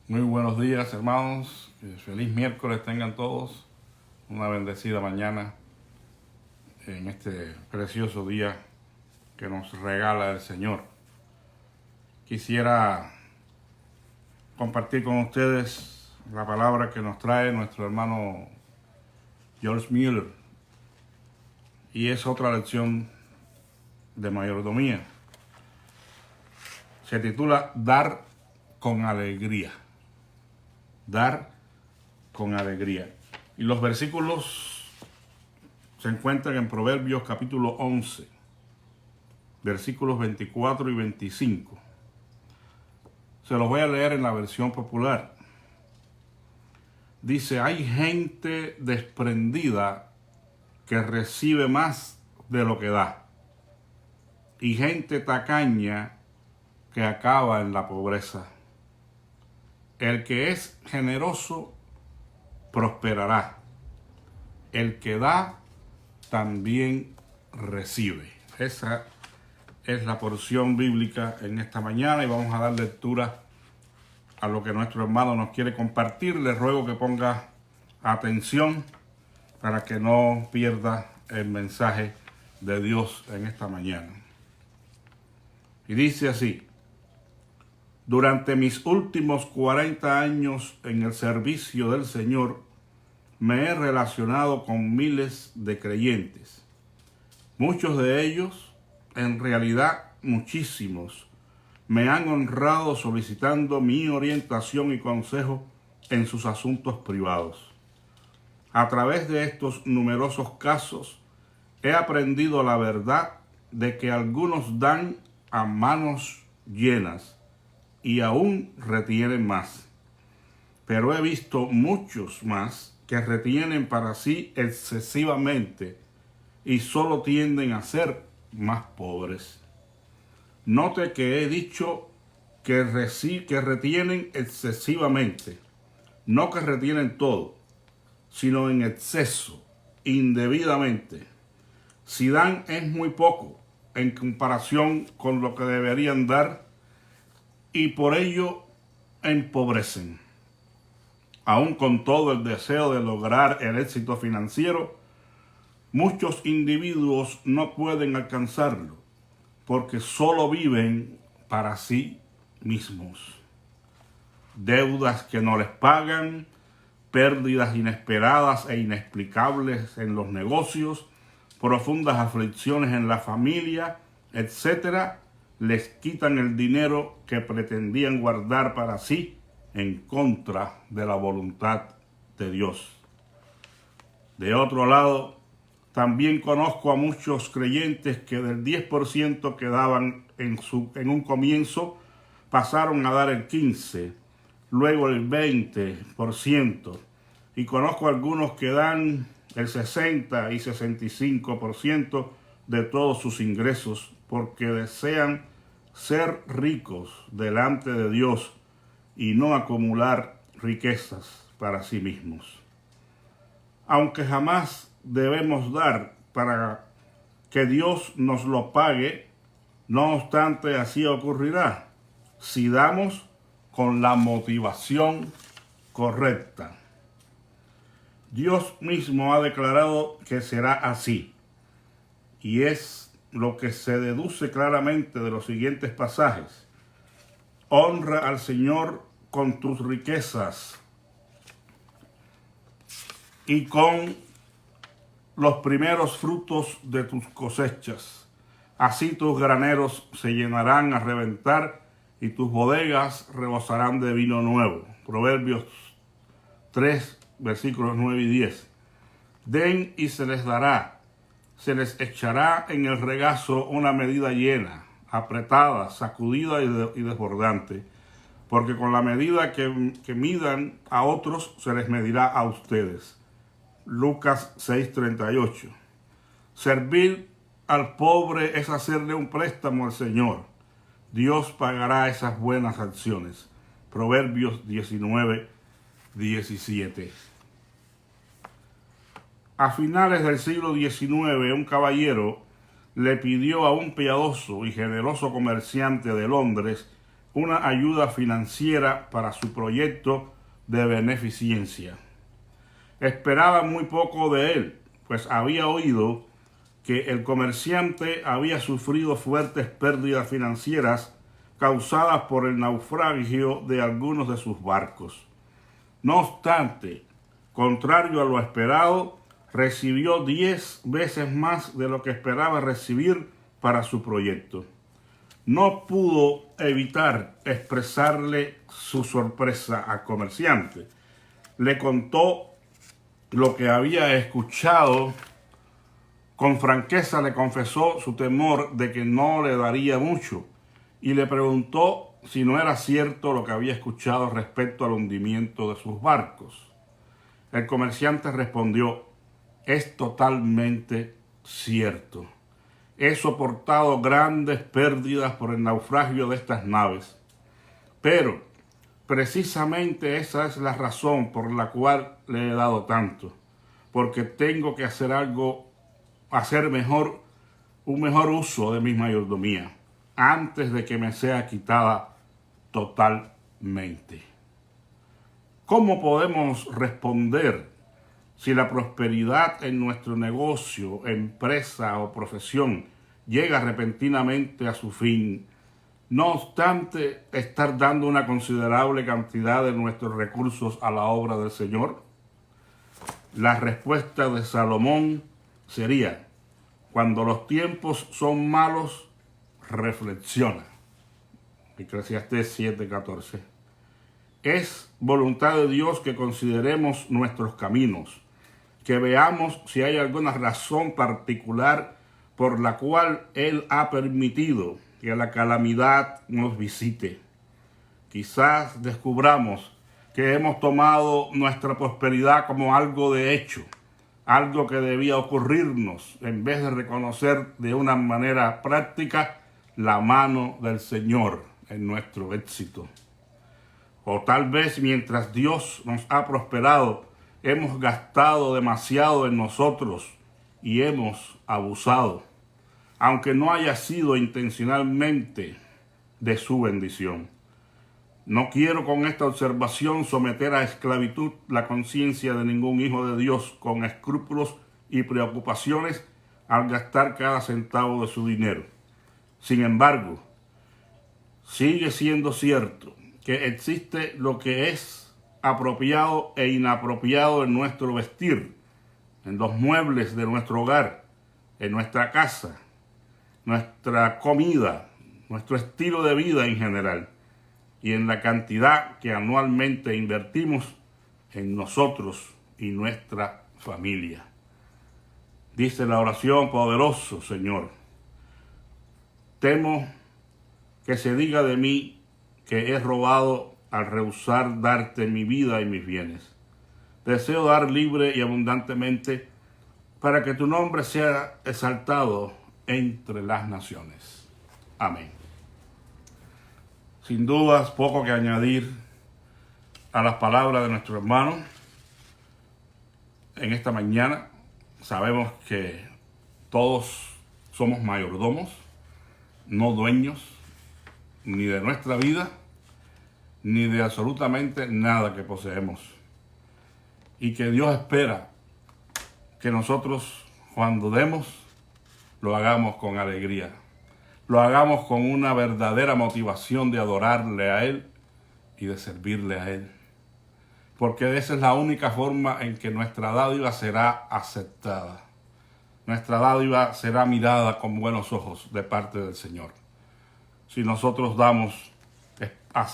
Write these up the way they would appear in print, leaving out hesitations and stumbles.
Muy buenos días, hermanos. Feliz miércoles tengan todos. Una bendecida mañana en este precioso día que nos regala el Señor. Quisiera compartir con ustedes la palabra que nos trae nuestro hermano George Mueller. Y es otra lección de mayordomía. Se titula Dar con alegría. Dar con alegría. Y los versículos se encuentran en Proverbios capítulo 11, versículos 24 y 25. Se los voy a leer en la versión popular. Dice: hay gente desprendida que recibe más de lo que da, y gente tacaña que acaba en la pobreza. El que es generoso prosperará. El que da también recibe. Esa es la porción bíblica en esta mañana y vamos a dar lectura a lo que nuestro hermano nos quiere compartir. Les ruego que ponga atención para que no pierda el mensaje de Dios en esta mañana. Y dice así: durante mis últimos 40 años en el servicio del Señor, me he relacionado con miles de creyentes. Muchos de ellos, en realidad muchísimos, me han honrado solicitando mi orientación y consejo en sus asuntos privados. A través de estos numerosos casos, he aprendido la verdad de que algunos dan a manos llenas y aún retienen más. Pero he visto muchos más que retienen para sí excesivamente y solo tienden a ser más pobres. Note que he dicho que retienen excesivamente, no que retienen todo, sino en exceso, indebidamente. Si dan es muy poco en comparación con lo que deberían dar y por ello empobrecen. Aún con todo el deseo de lograr el éxito financiero, muchos individuos no pueden alcanzarlo porque solo viven para sí mismos. Deudas que no les pagan, pérdidas inesperadas e inexplicables en los negocios, profundas aflicciones en la familia, etc., les quitan el dinero que pretendían guardar para sí en contra de la voluntad de Dios. De otro lado, también conozco a muchos creyentes que del 10% que daban en un comienzo pasaron a dar el 15%, luego el 20%, y conozco a algunos que dan el 60 y 65% de todos sus ingresos porque desean ser ricos delante de Dios y no acumular riquezas para sí mismos. Aunque jamás debemos dar para que Dios nos lo pague, no obstante así ocurrirá si damos con la motivación correcta. Dios mismo ha declarado que será así, y es lo que se deduce claramente de los siguientes pasajes. Honra al Señor con tus riquezas y con los primeros frutos de tus cosechas. Así tus graneros se llenarán a reventar y tus bodegas rebosarán de vino nuevo. Proverbios 3, versículos 9 y 10. Den y se les dará, se les echará en el regazo una medida llena, apretada, sacudida y desbordante, porque con la medida que midan a otros se les medirá a ustedes. Lucas 6:38. Servir al pobre es hacerle un préstamo al Señor. Dios pagará esas buenas acciones. Proverbios 19:17. A finales del siglo XIX, un caballero le pidió a un piadoso y generoso comerciante de Londres una ayuda financiera para su proyecto de beneficencia. Esperaba muy poco de él, pues había oído que el comerciante había sufrido fuertes pérdidas financieras causadas por el naufragio de algunos de sus barcos. No obstante, contrario a lo esperado, recibió 10 veces más de lo que esperaba recibir para su proyecto. No pudo evitar expresarle su sorpresa al comerciante. Le contó lo que había escuchado. Con franqueza le confesó su temor de que no le daría mucho y le preguntó si no era cierto lo que había escuchado respecto al hundimiento de sus barcos. El comerciante respondió: es totalmente cierto. He soportado grandes pérdidas por el naufragio de estas naves, pero precisamente esa es la razón por la cual le he dado tanto, porque tengo que hacer un mejor uso de mi mayordomía antes de que me sea quitada totalmente. ¿Cómo podemos responder si la prosperidad en nuestro negocio, empresa o profesión llega repentinamente a su fin, no obstante estar dando una considerable cantidad de nuestros recursos a la obra del Señor? La respuesta de Salomón sería: cuando los tiempos son malos, reflexiona. Eclesiastés 7:14. Es voluntad de Dios que consideremos nuestros caminos, que veamos si hay alguna razón particular por la cual Él ha permitido que la calamidad nos visite. Quizás descubramos que hemos tomado nuestra prosperidad como algo de hecho, algo que debía ocurrirnos, en vez de reconocer de una manera práctica la mano del Señor en nuestro éxito. O tal vez mientras Dios nos ha prosperado, hemos gastado demasiado en nosotros y hemos abusado, aunque no haya sido intencionalmente, de su bendición. No quiero con esta observación someter a esclavitud la conciencia de ningún hijo de Dios con escrúpulos y preocupaciones al gastar cada centavo de su dinero. Sin embargo, sigue siendo cierto que existe lo que es apropiado e inapropiado en nuestro vestir, en los muebles de nuestro hogar, en nuestra casa, nuestra comida, nuestro estilo de vida en general, y en la cantidad que anualmente invertimos en nosotros y nuestra familia. Dice la oración: poderoso Señor, temo que se diga de mí que he robado al rehusar darte mi vida y mis bienes. Deseo dar libre y abundantemente para que tu nombre sea exaltado entre las naciones. Amén. Sin dudas, poco que añadir a las palabras de nuestro hermano en esta mañana. Sabemos que todos somos mayordomos, no dueños, ni de nuestra vida, ni de absolutamente nada que poseemos. Y que Dios espera que nosotros, cuando demos, lo hagamos con alegría. Lo hagamos con una verdadera motivación de adorarle a Él y de servirle a Él. Porque esa es la única forma en que nuestra dádiva será aceptada. Nuestra dádiva será mirada con buenos ojos de parte del Señor. Si nosotros damos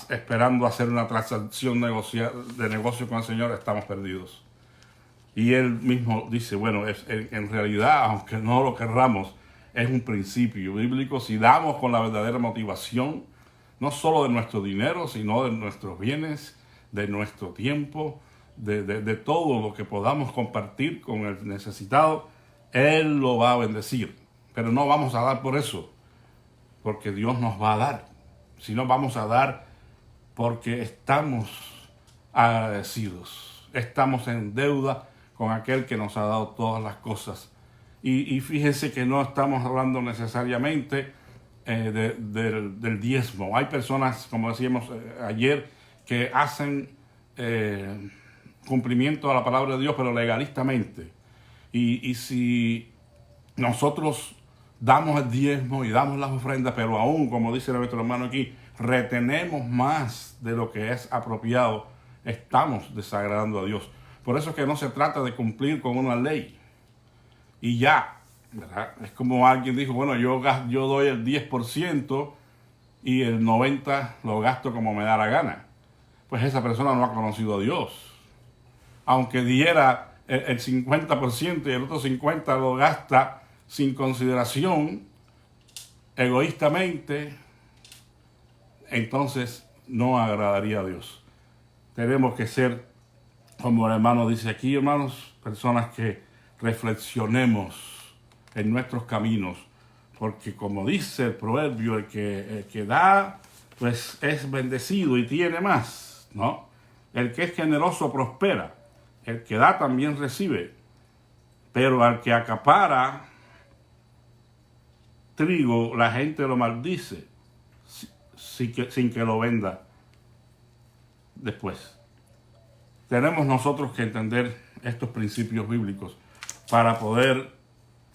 esperando hacer una transacción de negocio con el Señor, estamos perdidos. Y Él mismo dice, bueno, en realidad, aunque no lo querramos, es un principio bíblico. Si damos con la verdadera motivación, no solo de nuestro dinero, sino de nuestros bienes, de nuestro tiempo, de todo lo que podamos compartir con el necesitado, Él lo va a bendecir. Pero no vamos a dar por eso, porque Dios nos va a dar, sino vamos a dar porque estamos agradecidos, estamos en deuda con aquel que nos ha dado todas las cosas. Y fíjense que no estamos hablando necesariamente del diezmo. Hay personas, como decíamos ayer, que hacen cumplimiento a la palabra de Dios, pero legalistamente. Y si nosotros damos el diezmo y damos las ofrendas, pero aún, como dice nuestro hermano aquí, retenemos más de lo que es apropiado, estamos desagradando a Dios. Por eso es que no se trata de cumplir con una ley y ya, ¿verdad? Es como alguien dijo, bueno, yo doy el 10% y el 90% lo gasto como me da la gana. Pues esa persona no ha conocido a Dios. Aunque diera el 50% y el otro 50% lo gasta sin consideración, egoístamente, entonces no agradaría a Dios. Tenemos que ser, como el hermano dice aquí, hermanos, personas que reflexionemos en nuestros caminos, porque como dice el proverbio, el que da, pues es bendecido y tiene más, ¿no? El que es generoso prospera, el que da también recibe, pero al que acapara trigo, la gente lo maldice sin que lo venda después. Tenemos nosotros que entender estos principios bíblicos para poder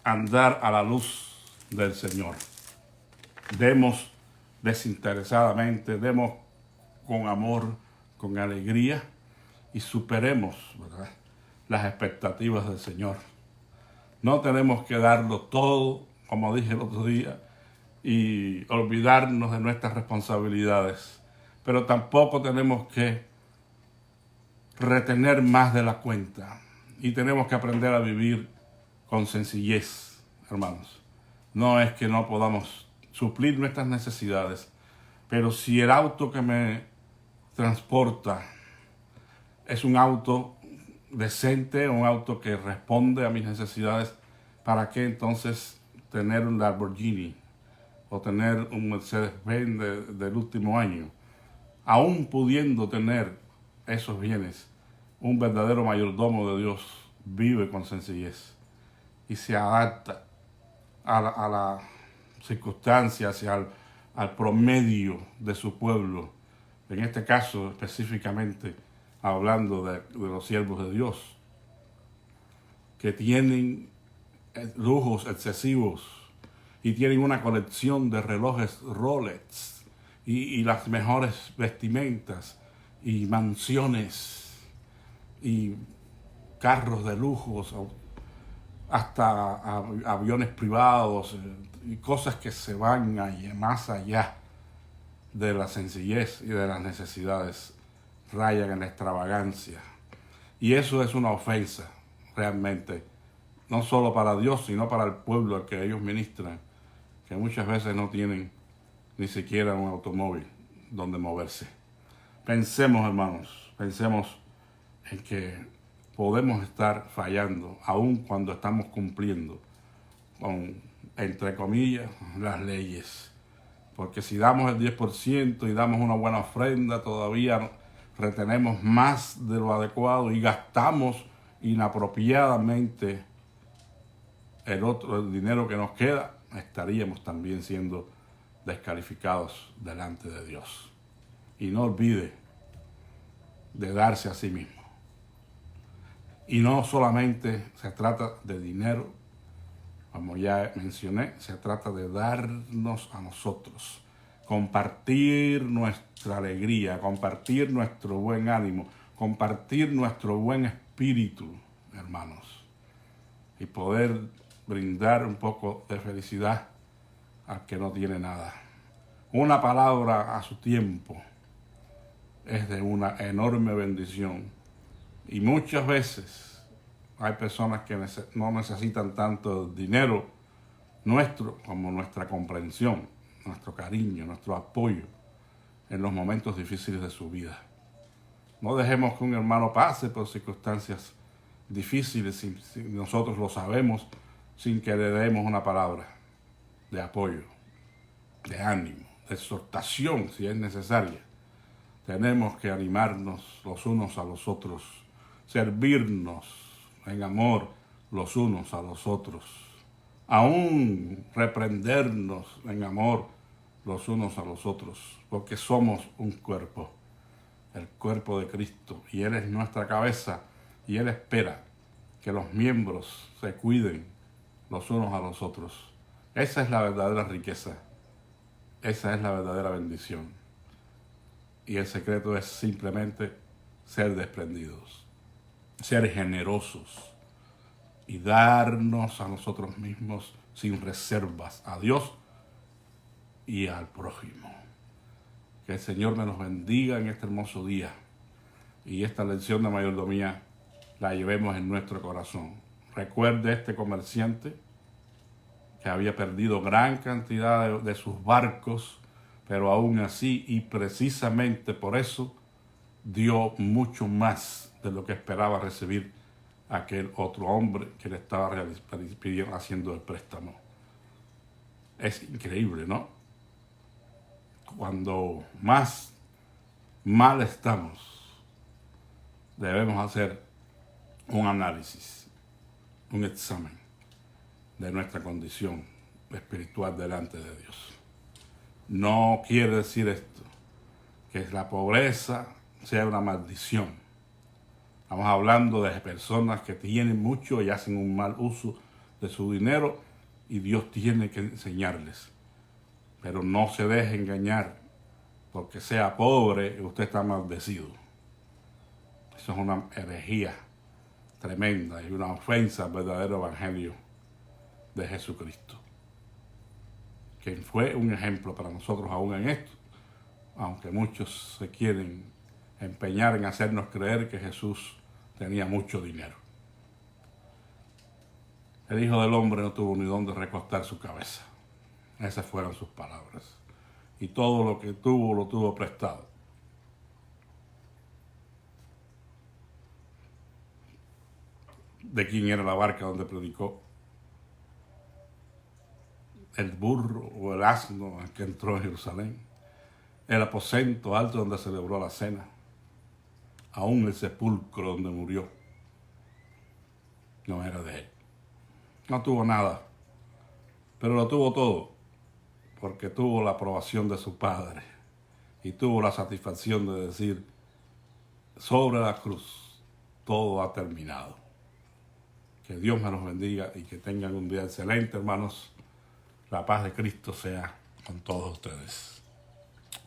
andar a la luz del Señor. Demos desinteresadamente, demos con amor, con alegría y superemos, ¿verdad?, las expectativas del Señor. No tenemos que darlo todo, como dije el otro día, y olvidarnos de nuestras responsabilidades, pero tampoco tenemos que retener más de la cuenta y tenemos que aprender a vivir con sencillez, hermanos. No es que no podamos suplir nuestras necesidades, pero si el auto que me transporta es un auto decente, un auto que responde a mis necesidades, ¿para qué entonces tener un Lamborghini o tener un Mercedes-Benz del último año? Aún pudiendo tener esos bienes, un verdadero mayordomo de Dios vive con sencillez y se adapta a las circunstancias y al promedio de su pueblo. En este caso, específicamente, hablando de los siervos de Dios, que tienen lujos excesivos y tienen una colección de relojes Rolex y las mejores vestimentas y mansiones y carros de lujos, hasta aviones privados y cosas que se van más allá de la sencillez y de las necesidades, rayan en la extravagancia. Y eso es una ofensa realmente, no solo para Dios, sino para el pueblo al que ellos ministran, que muchas veces no tienen ni siquiera un automóvil donde moverse. Pensemos, hermanos, pensemos en que podemos estar fallando, aun cuando estamos cumpliendo con, entre comillas, las leyes. Porque si damos el 10% y damos una buena ofrenda, todavía retenemos más de lo adecuado y gastamos inapropiadamente el dinero que nos queda, estaríamos también siendo descalificados delante de Dios. Y no olvide de darse a sí mismo. Y no solamente se trata de dinero, como ya mencioné, se trata de darnos a nosotros, compartir nuestra alegría, compartir nuestro buen ánimo, compartir nuestro buen espíritu, hermanos, y poder brindar un poco de felicidad al que no tiene nada. Una palabra a su tiempo es de una enorme bendición. Y muchas veces hay personas que no necesitan tanto dinero nuestro como nuestra comprensión, nuestro cariño, nuestro apoyo en los momentos difíciles de su vida. No dejemos que un hermano pase por circunstancias difíciles si nosotros lo sabemos, sin que le demos una palabra de apoyo, de ánimo, de exhortación si es necesaria. Tenemos que animarnos los unos a los otros, servirnos en amor los unos a los otros, aún reprendernos en amor los unos a los otros, porque somos un cuerpo, el cuerpo de Cristo, y Él es nuestra cabeza, y Él espera que los miembros se cuiden los unos a los otros. Esa es la verdadera riqueza, esa es la verdadera bendición, y el secreto es simplemente ser desprendidos, ser generosos, y darnos a nosotros mismos sin reservas, a Dios y al prójimo. Que el Señor me los bendiga en este hermoso día y esta lección de mayordomía la llevemos en nuestro corazón. Recuerde este comerciante que había perdido gran cantidad de sus barcos, pero aún así y precisamente por eso dio mucho más de lo que esperaba recibir aquel otro hombre que le estaba haciendo el préstamo. Es increíble, ¿no? Cuando más mal estamos, debemos hacer un análisis, un examen de nuestra condición espiritual delante de Dios. No quiere decir esto que la pobreza sea una maldición. Estamos hablando de personas que tienen mucho y hacen un mal uso de su dinero y Dios tiene que enseñarles. Pero no se deje engañar porque sea pobre y usted está maldecido. Eso es una herejía tremenda y una ofensa al verdadero evangelio de Jesucristo, quien fue un ejemplo para nosotros aún en esto, aunque muchos se quieren empeñar en hacernos creer que Jesús tenía mucho dinero. El Hijo del Hombre no tuvo ni dónde recostar su cabeza. Esas fueron sus palabras. Y todo lo que tuvo, lo tuvo prestado. ¿De quién era la barca donde predicó? El burro o el asno que entró en Jerusalén. El aposento alto donde celebró la cena. Aún el sepulcro donde murió no era de él. No tuvo nada, pero lo tuvo todo, porque tuvo la aprobación de su Padre y tuvo la satisfacción de decir, sobre la cruz, todo ha terminado. Que Dios me los bendiga y que tengan un día excelente, hermanos. La paz de Cristo sea con todos ustedes.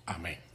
Amén.